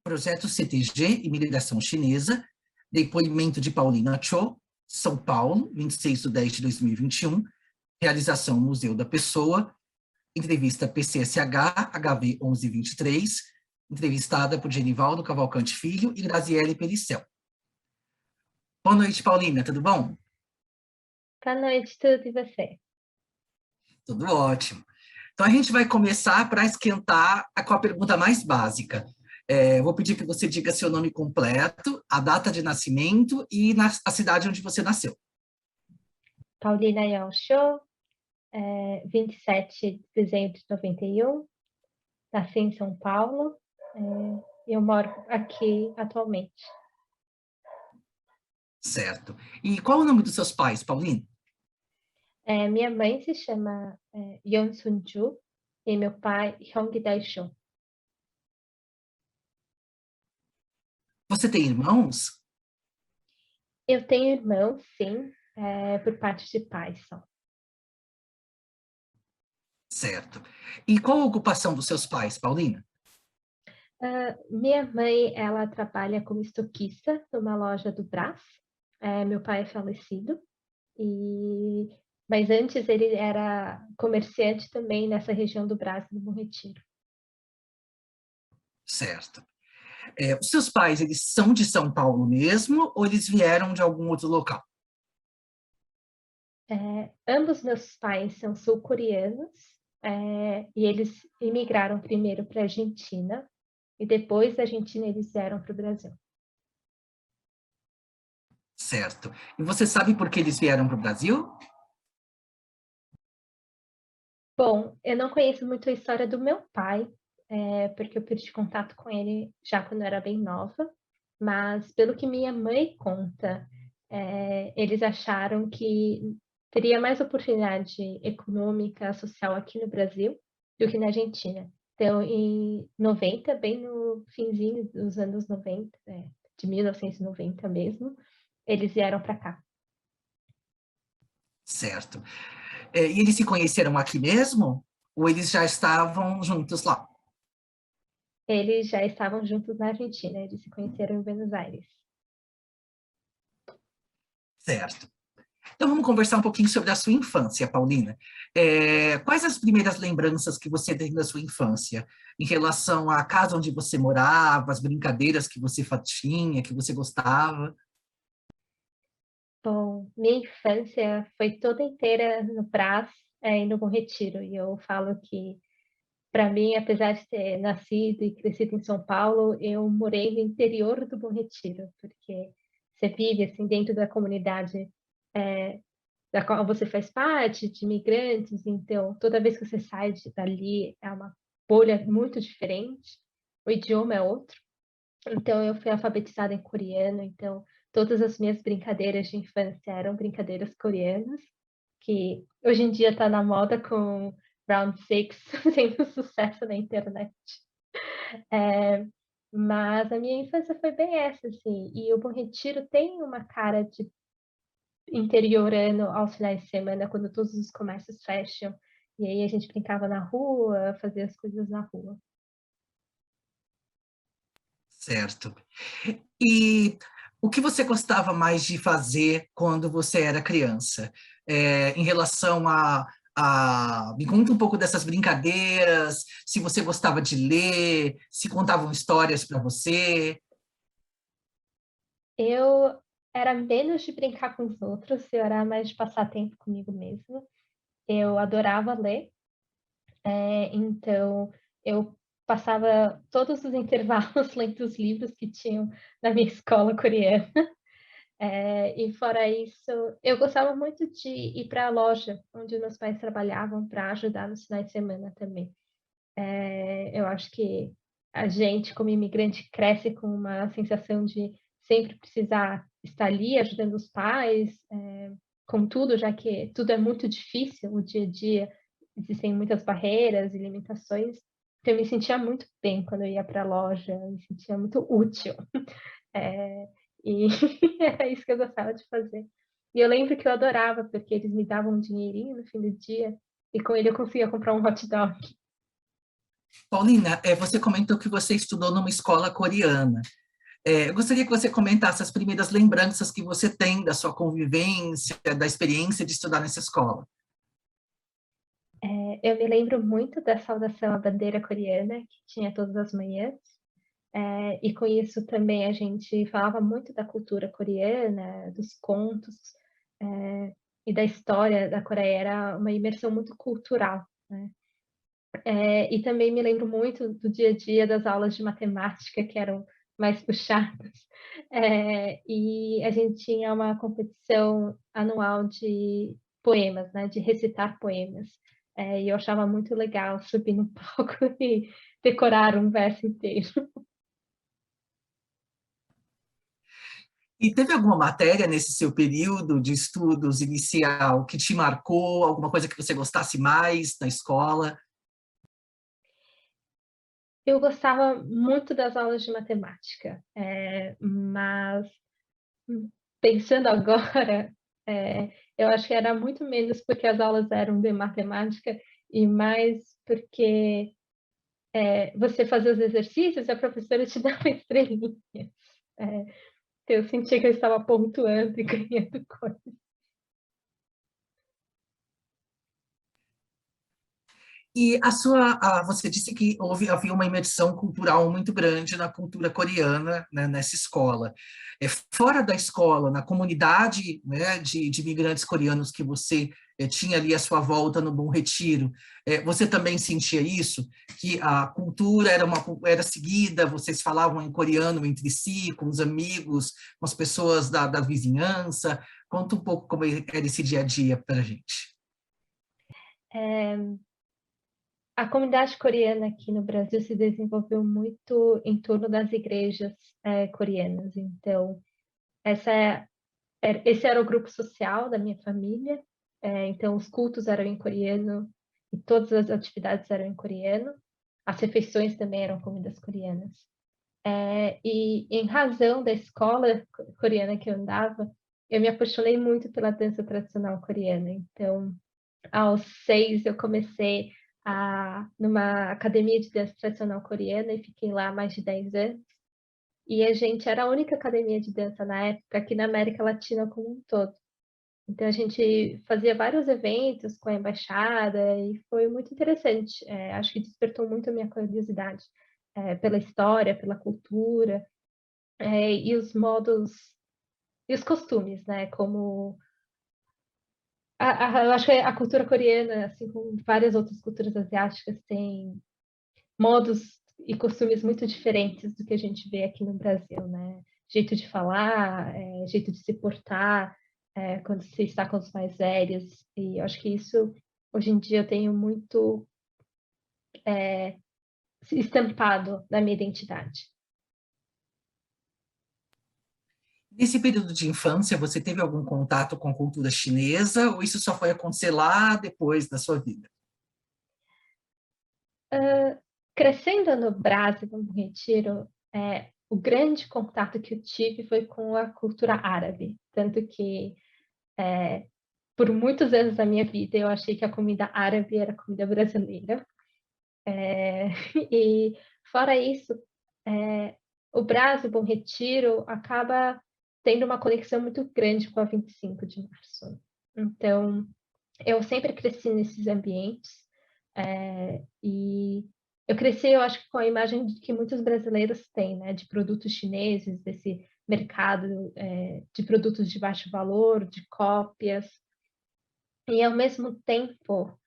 Projeto CTG, Imigração Chinesa, depoimento de Paulina Cho, São Paulo, 26/10/2021, realização Museu da Pessoa, entrevista PCSH, HV 1123, entrevistada por Genivaldo Cavalcante Filho e Graziele Pericel. Boa noite, Paulina, tudo bom? Boa noite, tudo e você? Tudo ótimo. Então, a gente vai começar para esquentar com a pergunta mais básica. Vou pedir que você diga seu nome completo, a data de nascimento e a cidade onde você nasceu. Paulina Yao-Cho, 27 de dezembro de 91, nasci em São Paulo, e eu moro aqui atualmente. Certo. E qual é o nome dos seus pais, Paulina? Minha mãe se chama Yeon Sun-ju e meu pai Hyung Dae-cho. Você tem irmãos? Eu tenho irmãos, sim, por parte de pai só. Certo. E qual a ocupação dos seus pais, Paulina? Minha mãe, ela trabalha como estoquista numa loja do Brás. Meu pai é falecido, mas antes ele era comerciante também nessa região do Brás, do Bom Retiro. Certo. Os seus pais, eles são de São Paulo mesmo ou eles vieram de algum outro local? Ambos meus pais são sul-coreanos, e eles imigraram primeiro para a Argentina e depois da Argentina eles vieram para o Brasil. Certo. E você sabe por que eles vieram para o Brasil? Bom, eu não conheço muito a história do meu pai, porque eu perdi contato com ele já quando eu era bem nova, mas pelo que minha mãe conta, eles acharam que teria mais oportunidade econômica, social aqui no Brasil do que na Argentina. Então, em 90, bem no finzinho dos anos 90, de 1990 mesmo, eles vieram para cá. Certo. E eles se conheceram aqui mesmo? Ou eles já estavam juntos lá? Eles já estavam juntos na Argentina, eles se conheceram em Buenos Aires. Certo. Então, vamos conversar um pouquinho sobre a sua infância, Paulina. Quais as primeiras lembranças que você tem da sua infância, em relação à casa onde você morava, as brincadeiras que você tinha, que você gostava? Bom, minha infância foi toda inteira no Brás, e no Bom Retiro, e eu falo que, para mim, apesar de ter nascido e crescido em São Paulo, eu morei no interior do Bom Retiro, porque você vive assim dentro da comunidade da qual você faz parte, de imigrantes, então toda vez que você sai dali é uma bolha muito diferente, o idioma é outro. Então eu fui alfabetizada em coreano, então todas as minhas brincadeiras de infância eram brincadeiras coreanas, que hoje em dia está na moda com Round Six sendo sucesso na internet. Mas a minha infância foi bem essa, assim, e o Bom Retiro tem uma cara de interiorano aos finais de semana, quando todos os comércios fecham, e aí a gente brincava na rua, fazia as coisas na rua. Certo. E o que você gostava mais de fazer quando você era criança? Em relação me conta um pouco dessas brincadeiras, se você gostava de ler, se contavam histórias para você. Eu era menos de brincar com os outros, eu era mais de passar tempo comigo mesma. Eu adorava ler, então eu passava todos os intervalos lendo os livros que tinham na minha escola coreana. E fora isso, eu gostava muito de ir para a loja onde meus pais trabalhavam para ajudar nos finais de semana também. Eu acho que a gente, como imigrante, cresce com uma sensação de sempre precisar estar ali ajudando os pais, com tudo, já que tudo é muito difícil, o dia a dia, existem muitas barreiras e limitações. Então, eu me sentia muito bem quando eu ia para a loja, eu me sentia muito útil. E era isso que eu gostava de fazer. E eu lembro que eu adorava, porque eles me davam um dinheirinho no fim do dia, e com ele eu conseguia comprar um hot dog. Paulina, você comentou que você estudou numa escola coreana. Eu gostaria que você comentasse as primeiras lembranças que você tem da sua convivência, da experiência de estudar nessa escola. Eu me lembro muito da saudação à bandeira coreana, que tinha todas as manhãs, e com isso também a gente falava muito da cultura coreana, dos contos, e da história da Coreia, era uma imersão muito cultural, né. E também me lembro muito do dia a dia das aulas de matemática, que eram mais puxadas, e a gente tinha uma competição anual de poemas, né, de recitar poemas, e eu achava muito legal subir no palco e decorar um verso inteiro. E teve alguma matéria nesse seu período de estudos inicial que te marcou, alguma coisa que você gostasse mais na escola? Eu gostava muito das aulas de matemática, mas pensando agora, eu acho que era muito menos porque as aulas eram de matemática e mais porque, você fazia os exercícios e a professora te dava estrelinhas. Eh, eu sentia que eu estava pontuando e ganhando coisa. E você disse que havia uma imersão cultural muito grande na cultura coreana, né, nessa escola. Fora da escola, na comunidade, né, de imigrantes coreanos que você tinha ali à sua volta no Bom Retiro, você também sentia isso? Que a cultura era seguida, vocês falavam em coreano entre si, com os amigos, com as pessoas da vizinhança? Conta um pouco como era esse dia a dia para a gente. A comunidade coreana aqui no Brasil se desenvolveu muito em torno das igrejas, coreanas, então essa é esse era o grupo social da minha família, então os cultos eram em coreano e todas as atividades eram em coreano, as refeições também eram comidas coreanas. E em razão da escola coreana que eu andava, eu me apaixonei muito pela dança tradicional coreana, então aos 6 eu comecei numa academia de dança tradicional coreana e fiquei lá há mais de 10 anos. E a gente era a única academia de dança na época aqui na América Latina como um todo. Então a gente fazia vários eventos com a embaixada e foi muito interessante. Acho que despertou muito a minha curiosidade, pela história, pela cultura, e os modos e os costumes, né, como eu acho que a cultura coreana, assim como várias outras culturas asiáticas, tem modos e costumes muito diferentes do que a gente vê aqui no Brasil, né? Jeito de falar, jeito de se portar, quando se está com os mais velhos. E eu acho que isso, hoje em dia, eu tenho muito estampado na minha identidade. Nesse período de infância, você teve algum contato com a cultura chinesa ou isso só foi acontecer lá depois da sua vida? Crescendo no Brasil, no Retiro, o grande contato que eu tive foi com a cultura árabe, tanto que por muitos anos da minha vida eu achei que a comida árabe era comida brasileira. E fora isso, o Brasil, Bom Retiro, acaba tendo uma conexão muito grande com a 25 de março. Então, eu sempre cresci nesses ambientes, e eu cresci, eu acho que com a imagem que muitos brasileiros têm, né, de produtos chineses, desse mercado, de produtos de baixo valor, de cópias, e ao mesmo tempo,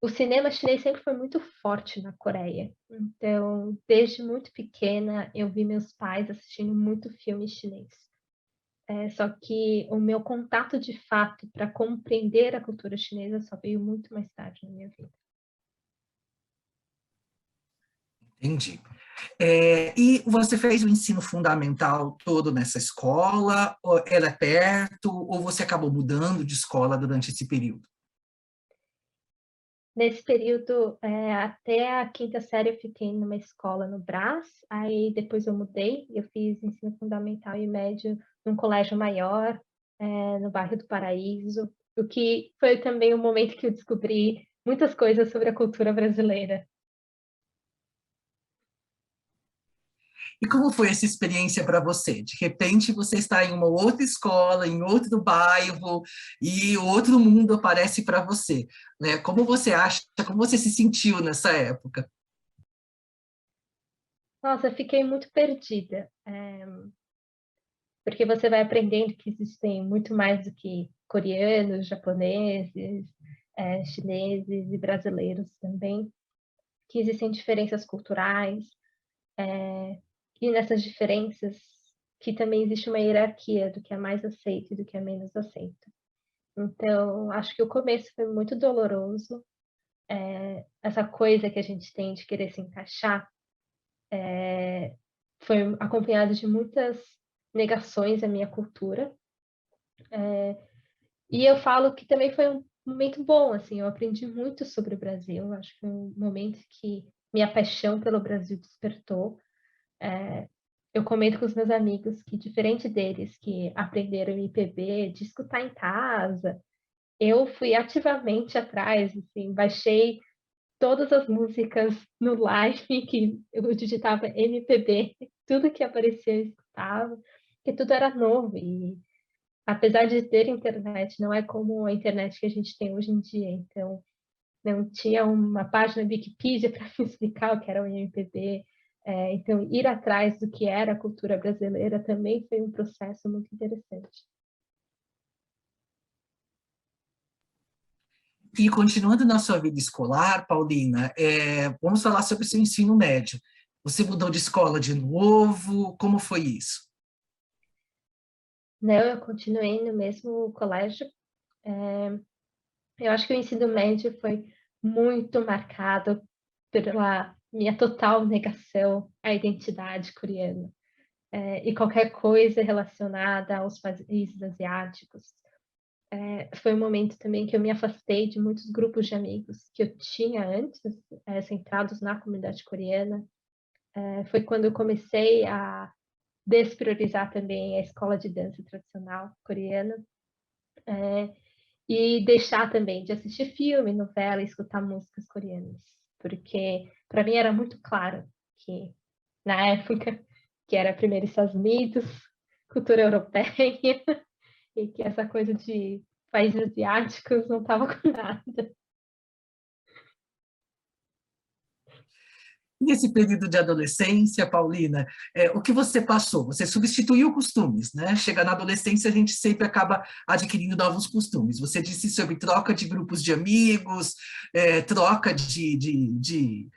o cinema chinês sempre foi muito forte na Coreia. Então, desde muito pequena, eu vi meus pais assistindo muito filme chinês. Só que o meu contato de fato para compreender a cultura chinesa só veio muito mais tarde na minha vida. Entendi. E você fez o ensino fundamental todo nessa escola? Ou era perto? Ou você acabou mudando de escola durante esse período? Nesse período, até a quinta série eu fiquei numa escola no Brás, aí depois eu mudei, eu fiz ensino fundamental e médio num colégio maior, no bairro do Paraíso, o que foi também o momento que eu descobri muitas coisas sobre a cultura brasileira. E como foi essa experiência para você? De repente, você está em uma outra escola, em outro bairro, e outro mundo aparece para você, né? Como você acha, como você se sentiu nessa época? Nossa, eu fiquei muito perdida, porque você vai aprendendo que existem muito mais do que coreanos, japoneses, chineses e brasileiros também, que existem diferenças culturais, e nessas diferenças que também existe uma hierarquia do que é mais aceito e do que é menos aceito. Então, acho que o começo foi muito doloroso, essa coisa que a gente tem de querer se encaixar, foi acompanhado de muitas negações à minha cultura. E eu falo que também foi um momento bom, assim, eu aprendi muito sobre o Brasil, acho que foi um momento que minha paixão pelo Brasil despertou. Eu comento com os meus amigos que, diferente deles, que aprenderam MPB de escutar em casa, eu fui ativamente atrás, assim, baixei todas as músicas no Live, que eu digitava MPB, tudo que aparecia eu escutava, porque tudo era novo. E apesar de ter internet, não é como a internet que a gente tem hoje em dia. Então, não tinha uma página Wikipedia para me explicar o que era o MPB. Então, ir atrás do que era a cultura brasileira também foi um processo muito interessante. E continuando na sua vida escolar, Paulina, vamos falar sobre o seu ensino médio. Você mudou de escola de novo? Como foi isso? Não, eu continuei no mesmo colégio. Eu acho que o ensino médio foi muito marcado pela minha total negação à identidade coreana. E qualquer coisa relacionada aos países asiáticos. Foi um momento também que eu me afastei de muitos grupos de amigos que eu tinha antes, centrados na comunidade coreana. Foi quando eu comecei a despriorizar também a escola de dança tradicional coreana, e deixar também de assistir filme, novela e escutar músicas coreanas, porque para mim era muito claro que na época que era primeiro Estados Unidos, cultura europeia, e que essa coisa de países asiáticos não estava com nada. Nesse período de adolescência, Paulina, o que você passou? Você substituiu costumes, né? Chega na adolescência, a gente sempre acaba adquirindo novos costumes. Você disse sobre troca de grupos de amigos, troca de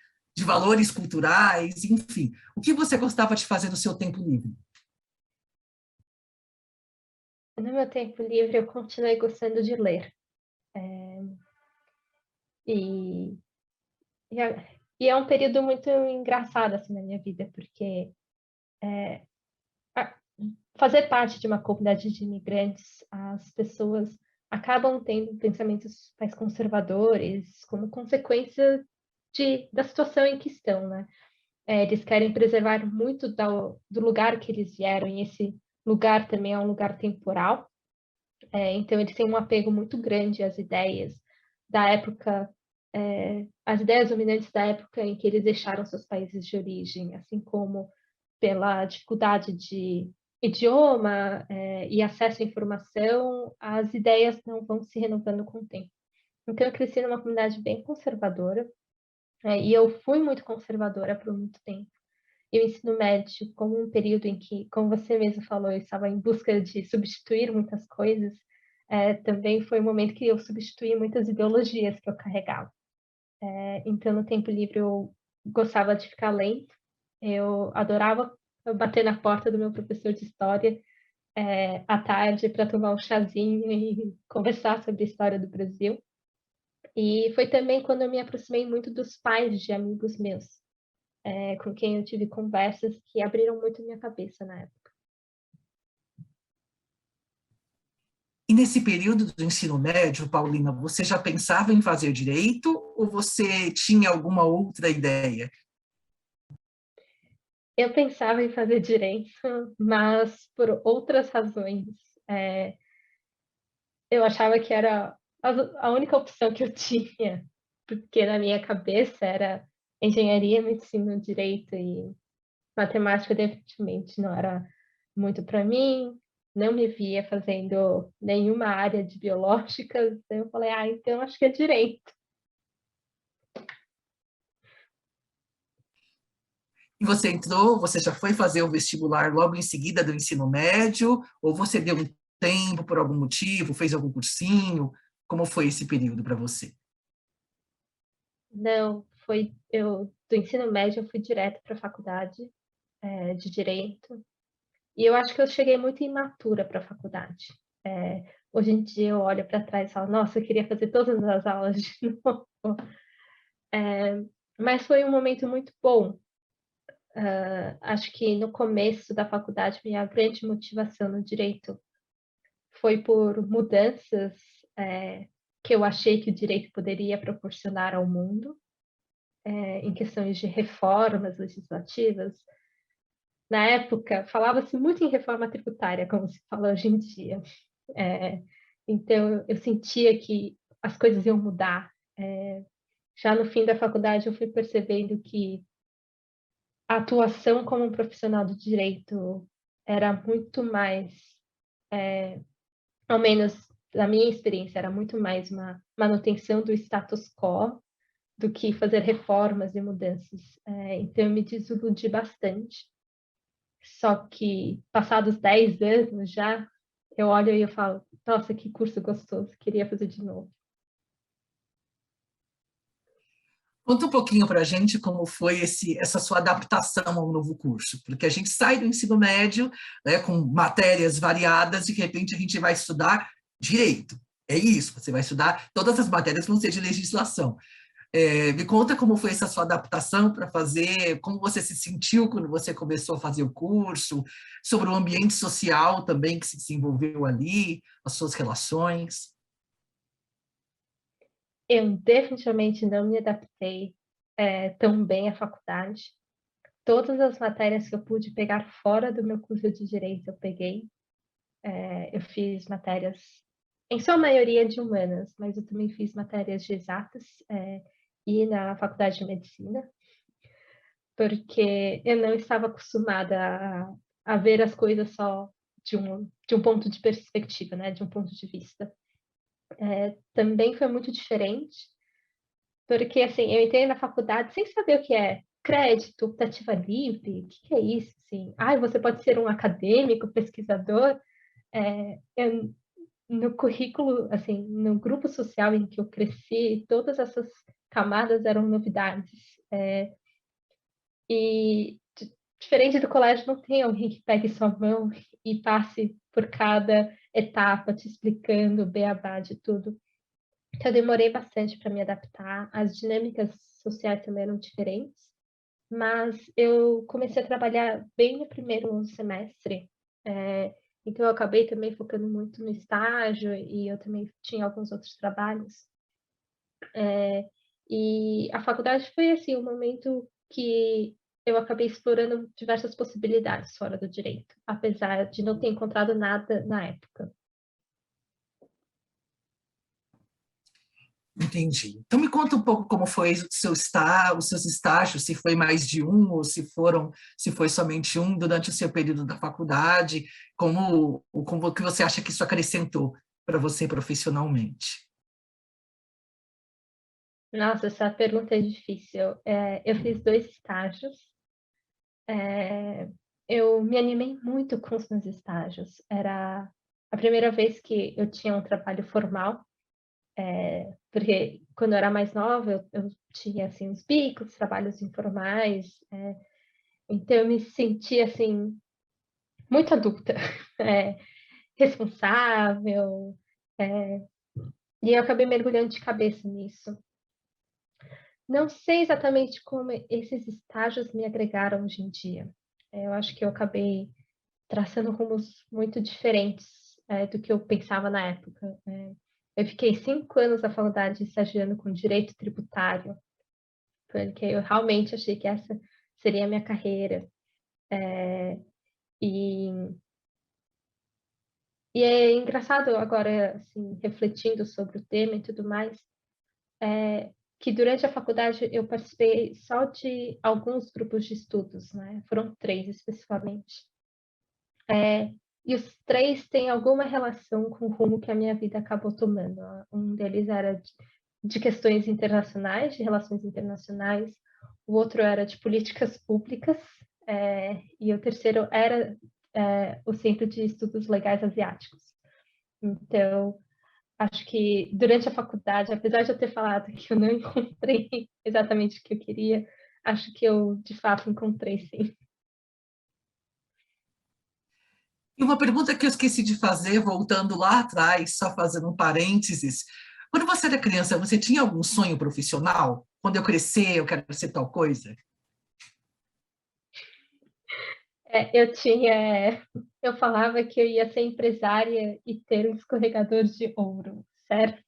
valores culturais, enfim. O que você gostava de fazer no seu tempo livre? No meu tempo livre, eu continuei gostando de ler. E, e é um período muito engraçado assim, na minha vida, porque fazer parte de uma comunidade de imigrantes, as pessoas acabam tendo pensamentos mais conservadores como consequência da situação em que estão, né? Eles querem preservar muito do lugar que eles vieram, e esse lugar também é um lugar temporal. Então, eles têm um apego muito grande às ideias da época, às ideias dominantes da época em que eles deixaram seus países de origem, assim como pela dificuldade de idioma, e acesso à informação, as ideias não vão se renovando com o tempo. Então, eu cresci numa comunidade bem conservadora, e eu fui muito conservadora por muito tempo. E o ensino médio, como um período em que, como você mesmo falou, eu estava em busca de substituir muitas coisas, também foi um momento que eu substituí muitas ideologias que eu carregava. Então, no tempo livre, eu gostava de ficar lendo, eu adorava bater na porta do meu professor de história à tarde para tomar um chazinho e conversar sobre a história do Brasil. E foi também quando eu me aproximei muito dos pais de amigos meus, com quem eu tive conversas que abriram muito minha cabeça na época. E nesse período do ensino médio, Paulina, você já pensava em fazer direito ou você tinha alguma outra ideia? Eu pensava em fazer direito, mas por outras razões. Eu achava que era a única opção que eu tinha, porque na minha cabeça era engenharia, medicina, direito, e matemática definitivamente não era muito para mim, não me via fazendo nenhuma área de biológicas, eu falei, então acho que é direito. E você entrou, você já foi fazer o vestibular logo em seguida do ensino médio, ou você deu um tempo por algum motivo, fez algum cursinho? Como foi esse período para você? Não, do ensino médio eu fui direto para a faculdade, de direito, e eu acho que eu cheguei muito imatura para a faculdade. Hoje em dia eu olho para trás e falo: "Nossa, eu queria fazer todas as aulas de novo". Mas foi um momento muito bom. Acho que no começo da faculdade minha grande motivação no direito foi por mudanças, que eu achei que o direito poderia proporcionar ao mundo, em questões de reformas legislativas. Na época, falava-se muito em reforma tributária, como se fala hoje em dia. Eh, então eu sentia que as coisas iam mudar. Já no fim da faculdade eu fui percebendo que a atuação como um profissional do direito era muito mais, ao menos na minha experiência, era muito mais uma manutenção do status quo do que fazer reformas e mudanças. Então eu me desiludi bastante. Só que passados 10 anos já, eu olho e eu falo: "Nossa, que curso gostoso, queria fazer de novo". Conta um pouquinho para a gente como foi essa sua adaptação ao novo curso, porque a gente sai do ensino médio, né, com matérias variadas e de repente a gente vai estudar direito. É isso, você vai estudar, todas as matérias vão ser de legislação. Me conta como foi essa sua adaptação para fazer, como você se sentiu quando você começou a fazer o curso, sobre o ambiente social também que se desenvolveu ali, as suas relações. Eu definitivamente não me adaptei, tão bem à faculdade. Todas as matérias que eu pude pegar fora do meu curso de direito, eu peguei. Eu fiz matérias, em sua maioria de humanas, mas eu também fiz matérias de exatas, e na faculdade de medicina, porque eu não estava acostumada a ver as coisas só de um ponto de perspectiva, né, de um ponto de vista. Também foi muito diferente, porque, assim, eu entrei na faculdade sem saber o que é crédito, optativa livre, o que é isso, assim? "Ai, você pode ser um acadêmico, pesquisador". Eu no currículo, assim, no grupo social em que eu cresci, todas essas camadas eram novidades. E diferente do colégio, não tem alguém que pegue sua mão e passe por cada etapa te explicando o beabá de tudo. Então eu demorei bastante para me adaptar, as dinâmicas sociais também eram diferentes, mas eu comecei a trabalhar bem no primeiro semestre, então eu acabei também focando muito no estágio e eu também tinha alguns outros trabalhos. E a faculdade foi, assim, um momento que eu acabei explorando diversas possibilidades fora do direito, apesar de não ter encontrado nada na época. Entendi. Então me conta um pouco como foi os seus estágios, se foi mais de um ou se foi somente um durante o seu período da faculdade, como que você acha que isso acrescentou para você profissionalmente? Nossa, essa pergunta é difícil. Eu fiz 2 estágios, eh, eu me animei muito com os meus estágios. Era a primeira vez que eu tinha um trabalho formal, porque quando eu era mais nova eu tinha, assim, os bicos, trabalhos informais, então eu me sentia, assim, muito adulta, eh, responsável, e eu acabei mergulhando de cabeça nisso. Não sei exatamente como esses estágios me agregaram hoje em dia. Eu acho que eu acabei traçando rumos muito diferentes, do que eu pensava na época. Eu fiquei 5 anos na faculdade estagiando com direito tributário, porque eu realmente achei que essa seria a minha carreira. E e é engraçado agora, assim, refletindo sobre o tema e tudo mais, que durante a faculdade eu participei só de alguns grupos de estudos, né? Foram 3 especificamente. E os 3 têm alguma relação com o rumo que a minha vida acabou tomando. Um deles era de questões internacionais, de relações internacionais, o outro era de políticas públicas, e o terceiro era o Centro de Estudos Legais Asiáticos. Então, acho que durante a faculdade, apesar de eu ter falado que eu não encontrei exatamente o que eu queria, acho que eu, de fato, encontrei, sim. E uma pergunta que eu esqueci de fazer, voltando lá atrás, só fazendo um parênteses. Quando você era criança, você tinha algum sonho profissional? Quando eu crescer, eu quero ser tal coisa? Eu falava que eu ia ser empresária e ter um escorregador de ouro, certo?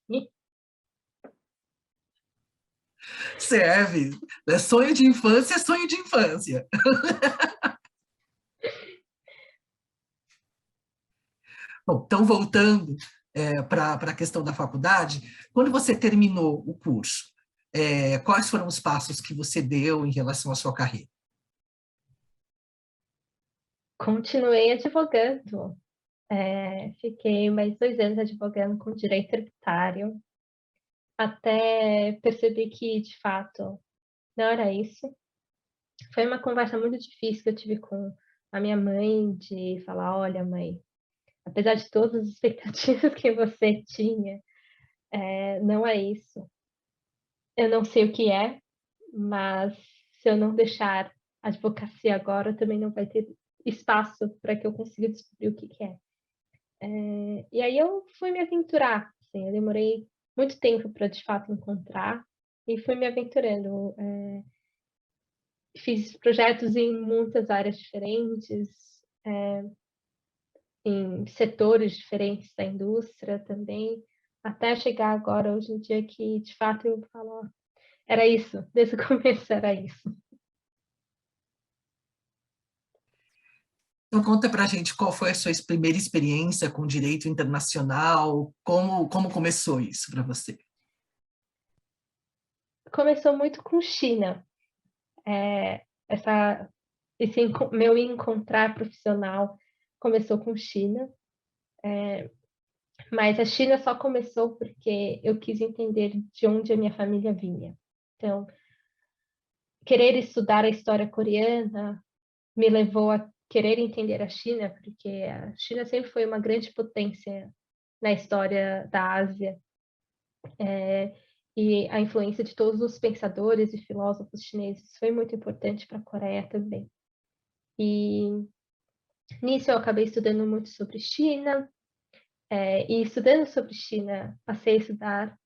Serve. É sonho de infância, é sonho de infância. Bom, então, voltando para a questão da faculdade, quando você terminou o curso, quais foram os passos que você deu em relação à sua carreira? Continuei advogando. Fiquei mais 2 anos advogando com direito tributário, até perceber que, de fato, não era isso. Foi uma conversa muito difícil que eu tive com a minha mãe, de falar, olha, mãe, apesar de todas as expectativas que você tinha, não é isso. Eu não sei o que é, mas se eu não deixar a advocacia agora, também não vai ter espaço para que eu consiga descobrir o que que é. E aí eu fui me aventurar, assim, eu demorei muito tempo para de fato encontrar e fui me aventurando. Fiz projetos em muitas áreas diferentes, em setores diferentes da indústria também, até chegar agora, hoje em dia, que de fato eu falo, ó, era isso, desde o começo era isso. Então, conta para a gente qual foi a sua primeira experiência com direito internacional, como começou isso para você? Começou muito com China, é, essa, meu encontrar profissional começou com China, mas a China só começou porque eu quis entender de onde a minha família vinha. Então, querer estudar a história coreana me levou a querer entender a China, porque a China sempre foi uma grande potência na história da Ásia, e a influência de todos os pensadores e filósofos chineses foi muito importante para a Coreia também. E nisso eu acabei estudando muito sobre China, e estudando sobre China, passei a estudar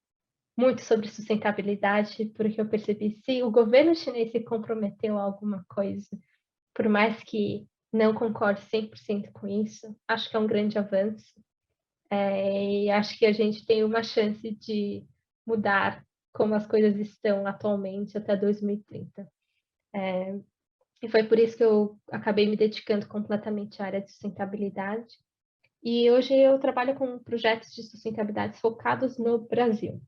muito sobre sustentabilidade, porque eu percebi se o governo chinês se comprometeu a alguma coisa, por mais que não concorde 100% com isso, acho que é um grande avanço. E acho que a gente tem uma chance de mudar como as coisas estão atualmente até 2030. E foi por isso que eu acabei me dedicando completamente à área de sustentabilidade. E hoje eu trabalho com projetos de sustentabilidade focados no Brasil.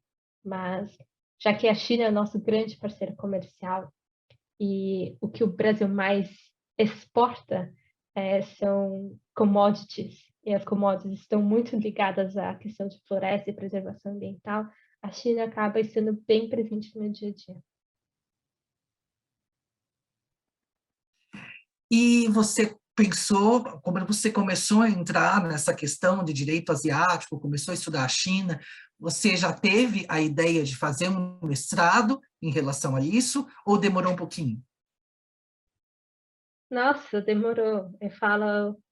Mas, já que a China é o nosso grande parceiro comercial e o que o Brasil mais exporta são commodities, e as commodities estão muito ligadas à questão de floresta e preservação ambiental, a China acaba estando bem presente no meu dia a dia. E você pensou, como você começou a entrar nessa questão de direito asiático, começou a estudar a China, você já teve a ideia de fazer um mestrado em relação a isso, ou demorou um pouquinho? Nossa, demorou. Eu falo,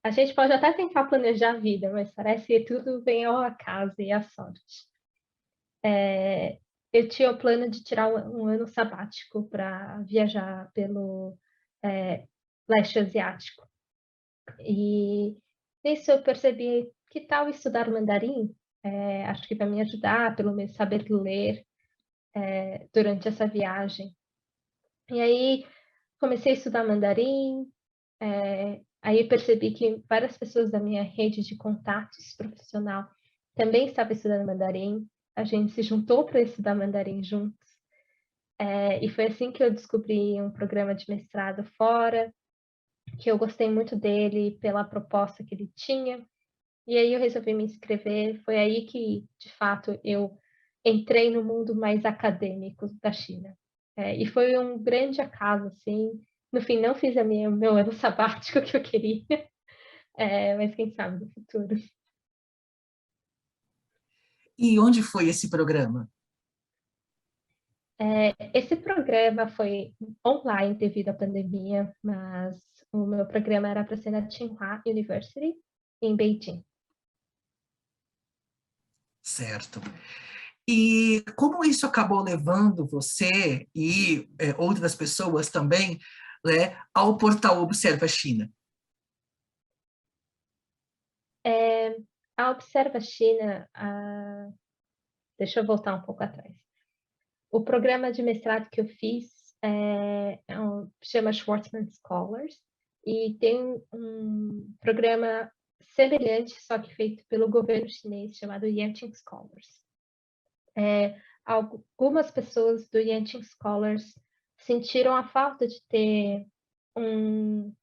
a gente pode até tentar planejar a vida, mas parece que tudo vem ao acaso e à sorte. Eu tinha o plano de tirar um ano sabático para viajar pelo leste asiático. E nisso eu percebi que tal estudar mandarim? Acho que vai me ajudar, pelo menos saber ler durante essa viagem. E aí comecei a estudar mandarim, aí percebi que várias pessoas da minha rede de contatos profissional também estavam estudando mandarim. a gente se juntou para estudar mandarim juntos. E foi assim que eu descobri um programa de mestrado fora, que eu gostei muito dele pela proposta que ele tinha. E aí eu resolvi me inscrever. Foi aí que, de fato, eu entrei no mundo mais acadêmico da China. E foi um grande acaso, assim. No fim, não fiz o meu ano sabático que eu queria, mas quem sabe no futuro. E onde foi esse programa? Esse programa foi online devido à pandemia, mas o meu programa era para ser na Tsinghua University, em Beijing. Certo. E como isso acabou levando você e outras pessoas também, né, ao portal Observa China? A Observa China, deixa eu voltar um pouco atrás. O programa de mestrado que eu fiz chama Schwarzman Scholars, e tem um programa semelhante, só que feito pelo governo chinês, chamado Yanqing Scholars. Algumas pessoas do Yanqing Scholars sentiram a falta de ter um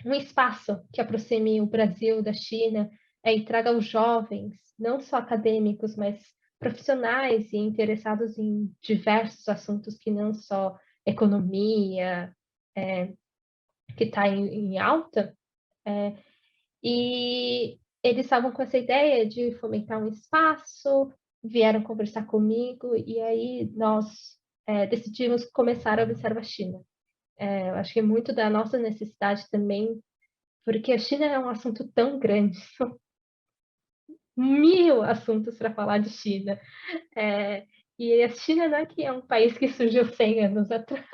espaço que aproxime o Brasil da China, e traga os jovens, não só acadêmicos, mas profissionais e interessados em diversos assuntos que não só economia, que está em alta, e eles estavam com essa ideia de fomentar um espaço, vieram conversar comigo, e aí nós decidimos começar a Observa China. Eu acho que é muito da nossa necessidade também, porque a China é um assunto tão grande, são 1000 assuntos para falar de China. E a China não é que é um país que surgiu 100 anos atrás,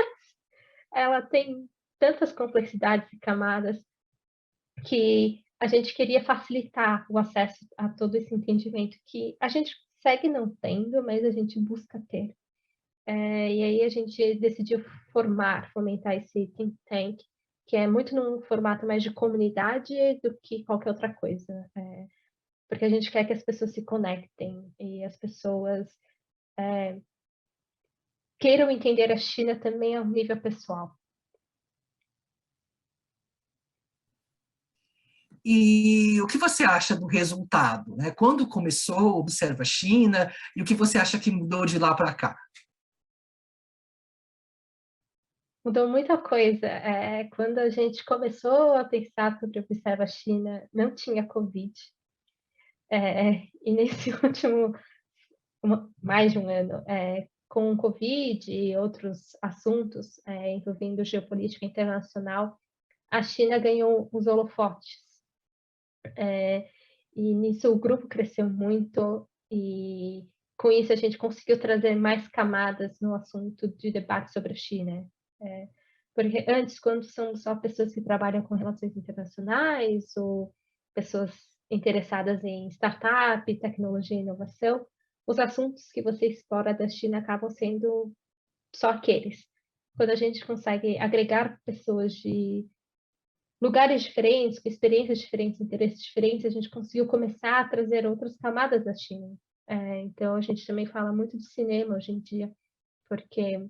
ela tem tantas complexidades e camadas que a gente queria facilitar o acesso a todo esse entendimento que a gente segue não tendo, mas a gente busca ter. E aí a gente decidiu fomentar esse think tank, que é muito num formato mais de comunidade do que qualquer outra coisa. Porque a gente quer que as pessoas se conectem e as pessoas queiram entender a China também ao nível pessoal. E o que você acha do resultado, né? Quando começou Observa China e o que você acha que mudou de lá para cá? Mudou muita coisa. Quando a gente começou a pensar sobre Observa China, não tinha Covid. E nesse último, mais de um ano, com o Covid e outros assuntos envolvendo geopolítica internacional, a China ganhou os holofotes. E nisso o grupo cresceu muito e com isso a gente conseguiu trazer mais camadas no assunto de debate sobre a China. Porque antes, quando são só pessoas que trabalham com relações internacionais ou pessoas interessadas em startup, tecnologia e inovação, os assuntos que você explora da China acabam sendo só aqueles. Quando a gente consegue agregar pessoas de lugares diferentes, com experiências diferentes, interesses diferentes, a gente conseguiu começar a trazer outras camadas da China. Então, a gente também fala muito de cinema hoje em dia, porque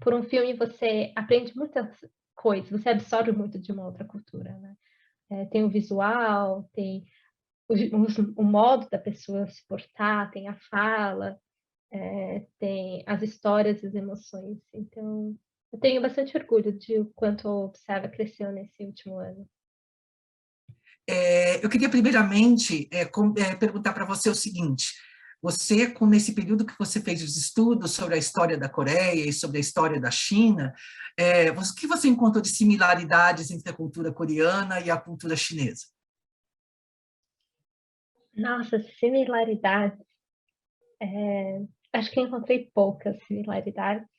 por um filme você aprende muitas coisas, você absorve muito de uma outra cultura, né? Tem o visual, tem o modo da pessoa se portar, tem a fala, tem as histórias, as emoções. Então, eu tenho bastante orgulho de o quanto o Observa cresceu nesse último ano. Eu queria primeiramente perguntar para você o seguinte: você, nesse período que você fez os estudos sobre a história da Coreia e sobre a história da China, o que você encontrou de similaridades entre a cultura coreana e a cultura chinesa? Nossa, similaridades. Acho que encontrei poucas similaridades.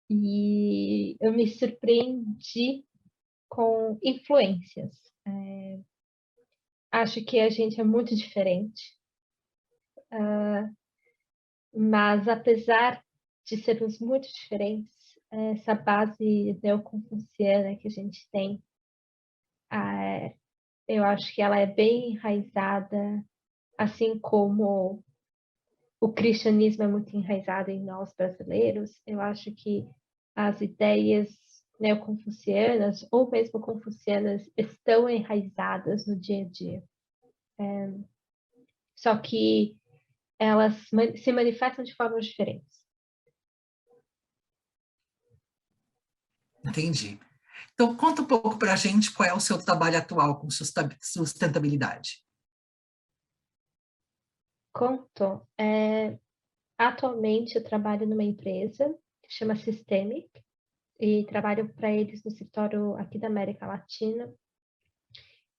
E eu me surpreendi com influências. Acho que a gente é muito diferente, mas apesar de sermos muito diferentes, essa base neoconfuciana que a gente tem, eu acho que ela é bem enraizada assim como o cristianismo é muito enraizado em nós brasileiros, eu acho que as ideias neoconfucianas ou mesmo confucianas estão enraizadas no dia a dia. Só que elas se manifestam de formas diferentes. Entendi. Então, conta um pouco para a gente qual é o seu trabalho atual com sustentabilidade. Conto. Atualmente eu trabalho numa empresa que chama Systemic e trabalho para eles no escritório aqui da América Latina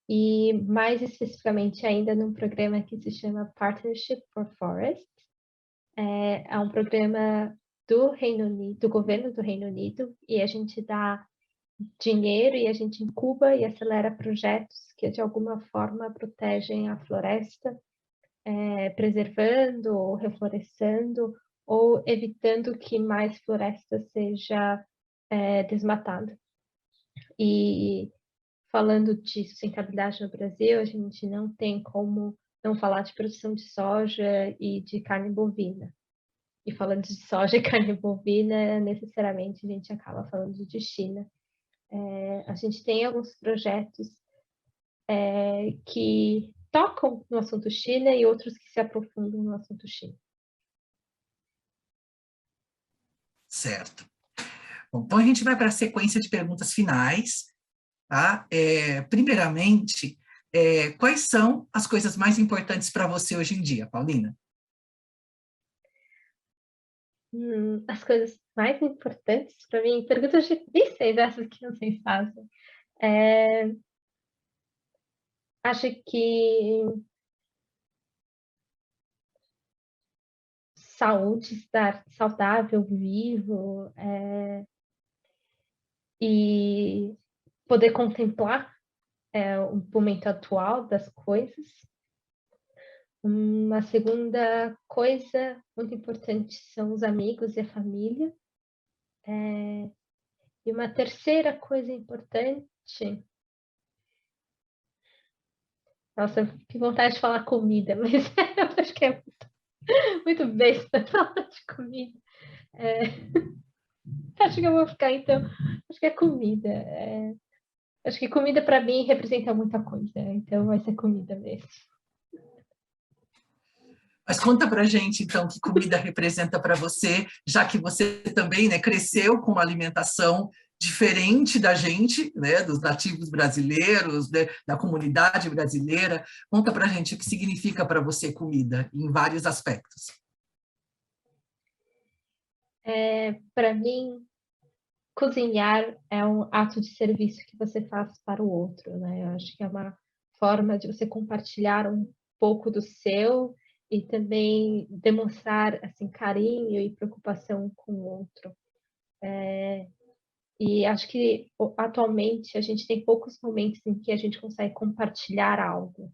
e mais especificamente ainda num programa que se chama Partnership for Forest. É um programa do Reino Unido, do governo do Reino Unido, e a gente dá dinheiro e a gente incuba e acelera projetos que de alguma forma protegem a floresta, preservando ou reflorestando ou evitando que mais floresta seja desmatada. E falando de sustentabilidade no Brasil, a gente não tem como não falar de produção de soja e de carne bovina. E falando de soja e carne bovina, necessariamente a gente acaba falando de China. A gente tem alguns projetos que tocam no assunto China e outros que se aprofundam no assunto China. Certo. Bom, então, a gente vai para a sequência de perguntas finais. Tá? Primeiramente, quais são as coisas mais importantes para você hoje em dia, Paulina? As coisas mais importantes para mim, perguntas difíceis essas que vocês fazem. Acho que saúde, estar saudável, vivo, e poder contemplar o momento atual das coisas. Uma segunda coisa muito importante são os amigos e a família. E uma terceira coisa importante... Nossa, que vontade de falar comida, mas eu acho que é muito besta falar de comida. Acho que eu vou ficar, então, acho que é comida. Acho que comida para mim representa muita coisa, então vai ser comida mesmo. Mas conta para a gente, então, que comida representa para você, já que você também, né, cresceu com uma alimentação diferente da gente, né, dos nativos brasileiros, né, da comunidade brasileira. Conta para a gente o que significa para você comida, em vários aspectos. Para mim, cozinhar é um ato de serviço que você faz para o outro, né? Eu acho que é uma forma de você compartilhar um pouco do seu e também demonstrar assim carinho e preocupação com o outro. E acho que atualmente a gente tem poucos momentos em que a gente consegue compartilhar algo.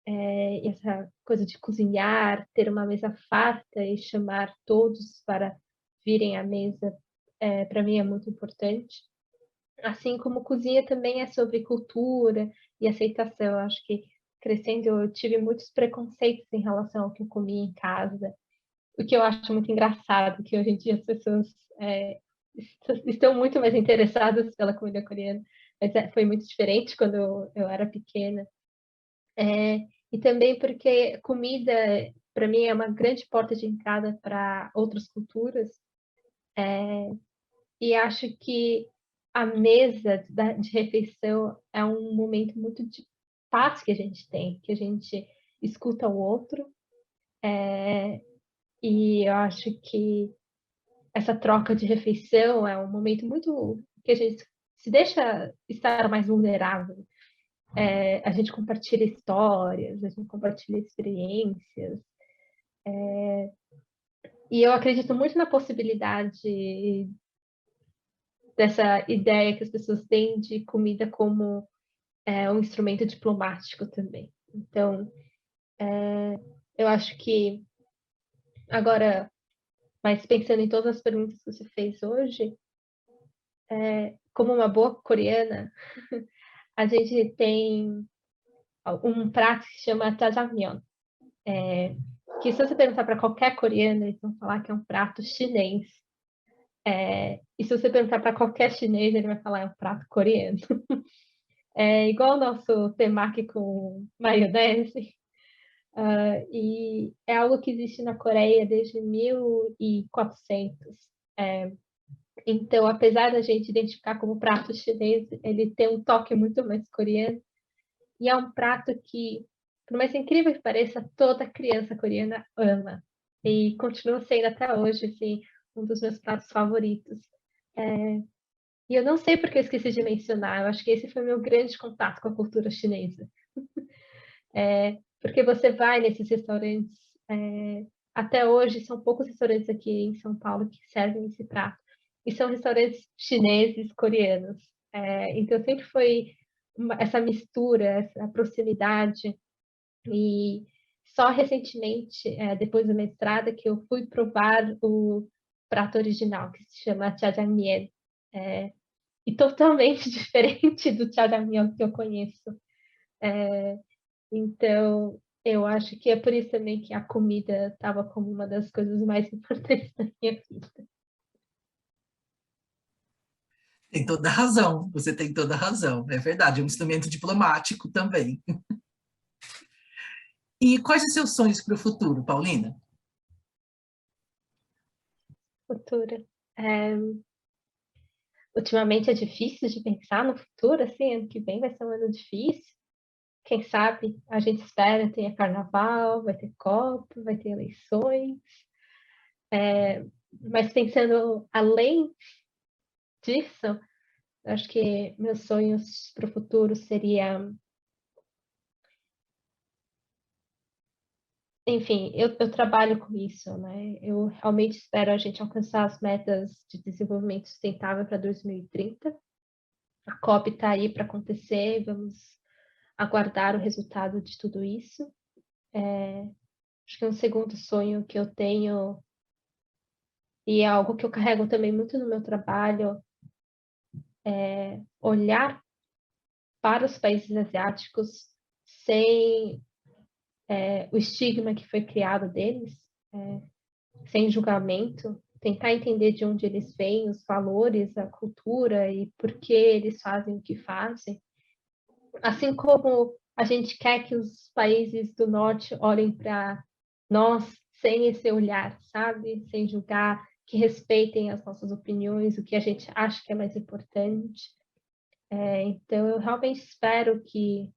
Essa coisa de cozinhar, ter uma mesa farta e chamar todos para virem à mesa, para mim é muito importante. Assim como cozinha também é sobre cultura e aceitação. Eu acho que crescendo eu tive muitos preconceitos em relação ao que eu comia em casa, o que eu acho muito engraçado, que hoje em dia as pessoas estão muito mais interessadas pela comida coreana, mas foi muito diferente quando eu era pequena. E também porque comida, para mim, é uma grande porta de entrada para outras culturas, e acho que a mesa de refeição é um momento muito de paz que a gente tem, que a gente escuta o outro, e eu acho que essa troca de refeição é um momento muito que a gente se deixa estar mais vulnerável. A gente compartilha histórias, a gente compartilha experiências, e eu acredito muito na possibilidade dessa ideia que as pessoas têm de comida como um instrumento diplomático também. Então, eu acho que agora, mas pensando em todas as perguntas que você fez hoje, como uma boa coreana, a gente tem um prato que se chama jjajangmyeon. que se você perguntar para qualquer coreano, eles vão falar que é um prato chinês. E se você perguntar para qualquer chinês, ele vai falar é um prato coreano. É igual o nosso temaki com maionese. E é algo que existe na Coreia desde 1400. Então, apesar da gente identificar como prato chinês, ele tem um toque muito mais coreano. E é um prato que, por mais incrível que pareça, toda criança coreana ama. E continua sendo até hoje, assim, um dos meus pratos favoritos. E eu não sei porque eu esqueci de mencionar, eu acho que esse foi o meu grande contato com a cultura chinesa. Porque você vai nesses restaurantes, até hoje são poucos restaurantes aqui em São Paulo que servem esse prato. E são restaurantes chineses, coreanos. Então sempre foi essa mistura, essa proximidade. E só recentemente, depois do mestrado, que eu fui provar o prato original, que se chama jjajangmyeon. E totalmente diferente do jjajangmyeon que eu conheço. Então, eu acho que é por isso também que a comida estava como uma das coisas mais importantes da minha vida. Tem toda a razão, você tem toda a razão, é verdade, é um instrumento diplomático também. E quais os seus sonhos para o futuro, Paulina? Futura. Ultimamente é difícil de pensar no futuro, assim, ano que vem vai ser um ano difícil. Quem sabe a gente espera, tenha carnaval, vai ter Copa, vai ter eleições. Mas pensando além disso, acho que meus sonhos para o futuro seria, enfim, eu trabalho com isso, né? Eu realmente espero a gente alcançar as metas de desenvolvimento sustentável para 2030. A COP está aí para acontecer, vamos aguardar o resultado de tudo isso. Acho que um segundo sonho que eu tenho, e é algo que eu carrego também muito no meu trabalho, é olhar para os países asiáticos sem o estigma que foi criado deles, sem julgamento, tentar entender de onde eles vêm, os valores, a cultura e por que eles fazem o que fazem. Assim como a gente quer que os países do norte olhem para nós sem esse olhar, sabe? Sem julgar, que respeitem as nossas opiniões, o que a gente acha que é mais importante. Então, eu realmente espero que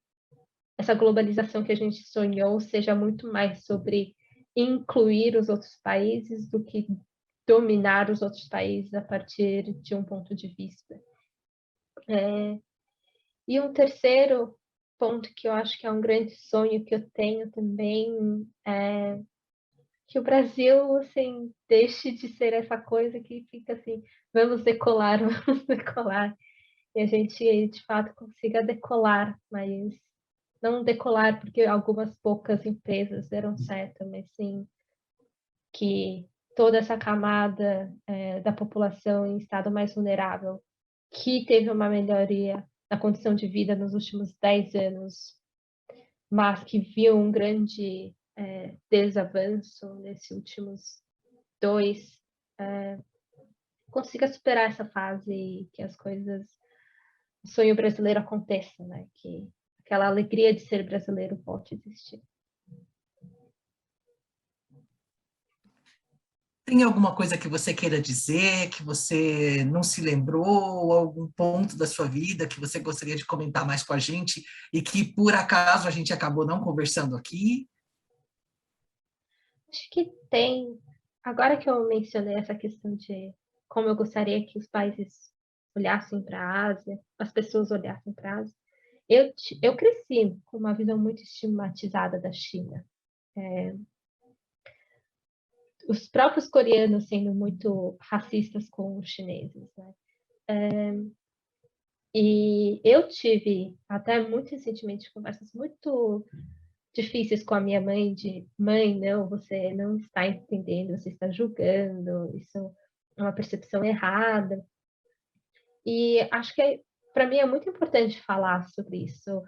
essa globalização que a gente sonhou seja muito mais sobre incluir os outros países do que dominar os outros países a partir de um ponto de vista. E um terceiro ponto que eu acho que é um grande sonho que eu tenho também é que o Brasil, assim, deixe de ser essa coisa que fica assim, vamos decolar, vamos decolar, e a gente, de fato, consiga decolar, mas não decolar porque algumas poucas empresas deram certo, mas sim que toda essa camada da população em estado mais vulnerável, que teve uma melhoria na condição de vida nos últimos 10 anos, mas que viu um grande desavanço nesses últimos 2, consiga superar essa fase e que as coisas, o sonho brasileiro aconteça, né? Que aquela alegria de ser brasileiro volte a existir. Tem alguma coisa que você queira dizer, que você não se lembrou, ou algum ponto da sua vida que você gostaria de comentar mais com a gente e que, por acaso, a gente acabou não conversando aqui? Acho que tem. Agora que eu mencionei essa questão de como eu gostaria que os países olhassem para a Ásia, as pessoas olhassem para a Ásia, eu cresci com uma visão muito estigmatizada da China. Os próprios coreanos sendo muito racistas com os chineses, né? E eu tive, até muito recentemente, conversas muito difíceis com a minha mãe de mãe, não, você não está entendendo, você está julgando, isso é uma percepção errada. E acho que para mim é muito importante falar sobre isso,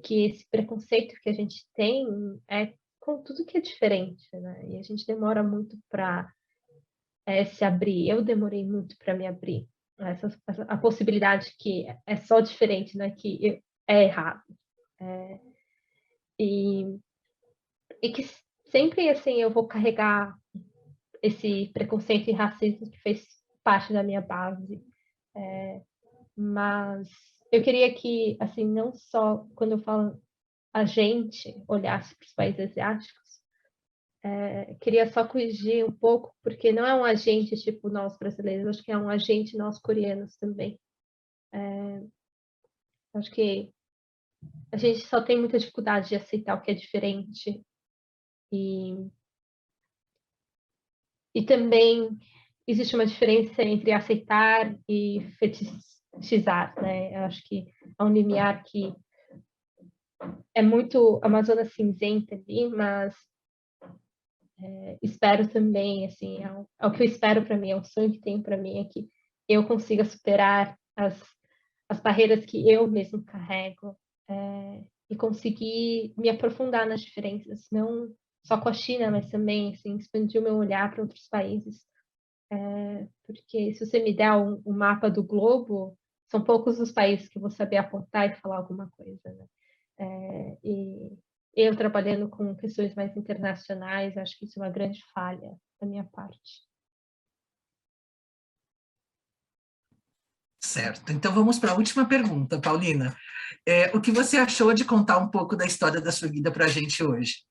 que esse preconceito que a gente tem com tudo que é diferente, né? E a gente demora muito para se abrir. Eu demorei muito para me abrir. A possibilidade que é só diferente, né? Que é errado. É, e, e que sempre, assim, eu vou carregar esse preconceito e racismo que fez parte da minha base. Mas eu queria que, assim, não só quando eu falo a gente olhasse para os países asiáticos, queria só corrigir um pouco, porque não é um agente tipo nós brasileiros, acho que é um agente nós coreanos também. Acho que a gente só tem muita dificuldade de aceitar o que é diferente e, e também existe uma diferença entre aceitar e fetichizar, né? Eu acho que há um limiar que é muito Amazônia cinzenta ali, mas espero também, assim, é o que eu espero para mim, é o sonho que tenho para mim, é que eu consiga superar as barreiras que eu mesmo carrego e conseguir me aprofundar nas diferenças, não só com a China, mas também, assim, expandir o meu olhar para outros países, porque se você me der um mapa do globo, são poucos os países que eu vou saber apontar e falar alguma coisa, né? E eu trabalhando com questões mais internacionais, acho que isso é uma grande falha da minha parte. Certo. Então vamos para a última pergunta, Paulina. O que você achou de contar um pouco da história da sua vida para a gente hoje?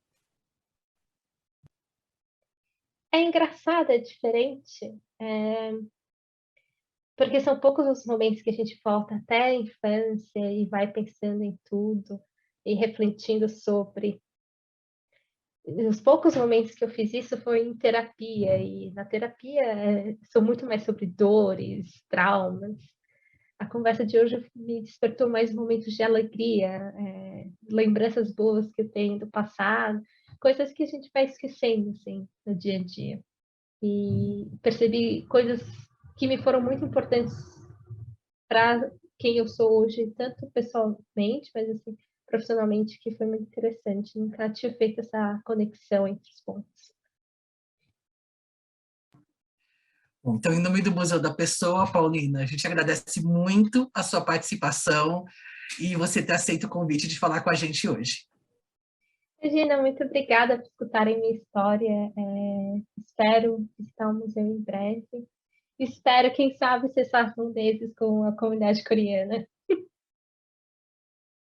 É engraçado, é diferente, porque são poucos os momentos que a gente volta até a infância e vai pensando em tudo e refletindo sobre. Os poucos momentos que eu fiz isso foi em terapia, e na terapia são muito mais sobre dores, traumas. A conversa de hoje me despertou mais momentos de alegria, lembranças boas que eu tenho do passado, coisas que a gente vai esquecendo, assim, no dia a dia. E percebi coisas que me foram muito importantes para quem eu sou hoje, tanto pessoalmente, mas assim, profissionalmente, que foi muito interessante. Nunca tinha feito essa conexão entre os pontos. Bom, então, em nome do Museu da Pessoa, Paulina, a gente agradece muito a sua participação e você ter aceito o convite de falar com a gente hoje. Regina, muito obrigada por escutarem minha história. Espero visitar o museu em breve. Espero, quem sabe, cessar um desses com a comunidade coreana.